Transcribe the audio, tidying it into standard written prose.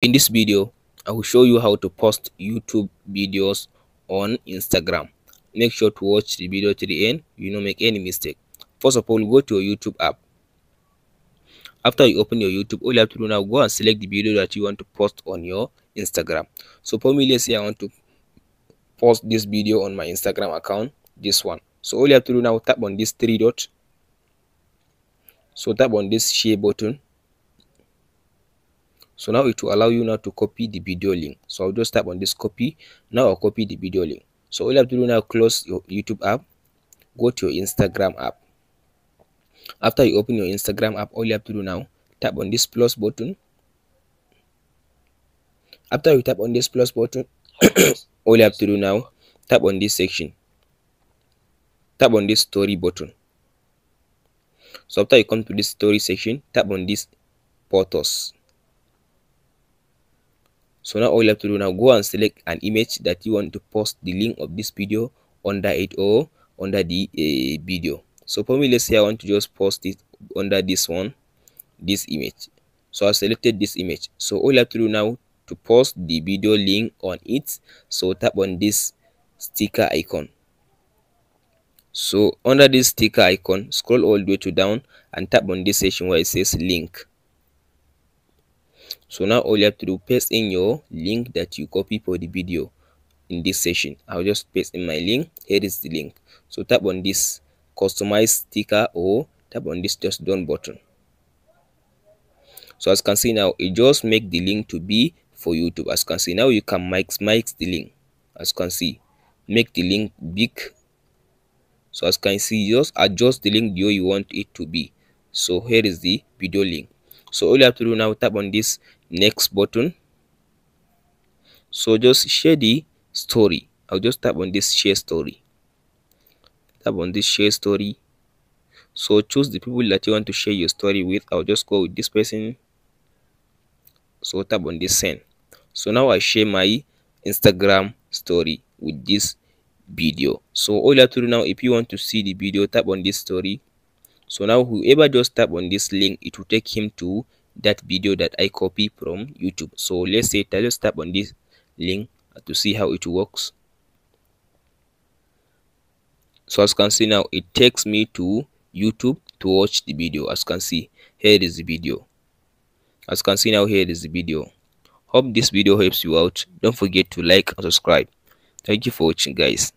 In this video, I will show you how to post YouTube videos on Instagram. Make sure to watch the video to the end, you don't make any mistake. First of all, go to your YouTube app. After you open your YouTube, all you have to do now, go and select the video that you want to post on your Instagram. So for me, let's say I want to post this video on my Instagram account, this one. So all you have to do now, tap on this three dot. So tap on this share button. So now it will allow you now to copy the video link. So I'll just tap on this copy. Now I'll copy the video link. So all you have to do now, close your YouTube app, go to your Instagram app. After you open your Instagram app, all you have to do now, tap on this plus button. After you tap on this plus button, all you have to do now, tap on this section. Tap on this story button. So after you come to this story section, tap on this photos. So now all you have to do now, go and select an image that you want to post the link of this video under it or under the video. So for me, let's say I want to just post it under this one, this image. So I selected this image. So all you have to do now to post the video link on it, so tap on this sticker icon. So under this sticker icon, scroll all the way to down and tap on this section where it says link. So now all you have to do, paste in your link that you copy for the video in this session. I'll just paste in my link. Here is the link. So tap on this customize sticker or tap on this just done button. So as you can see now, it just make the link to be for YouTube. As you can see now, you can maximize the link. As you can see, make the link big. So as you can see, just adjust the link the way you want it to be. So here is the video link. So all you have to do now, tap on this next button. So just share the story. I'll just tap on this share story. Tap on this share story. So choose the people that you want to share your story with. I'll just go with this person. So tap on this send. So now I share my Instagram story with this video. So all you have to do now, if you want to see the video, tap on this story. So now whoever just tap on this link, it will take him to that video that I copy from YouTube. So let's say I just tap on this link to see how it works. So as you can see now, it takes me to YouTube to watch the video. As you can see, here is the video. As you can see now, here is the video. Hope this video helps you out. Don't forget to like and subscribe. Thank you for watching, guys.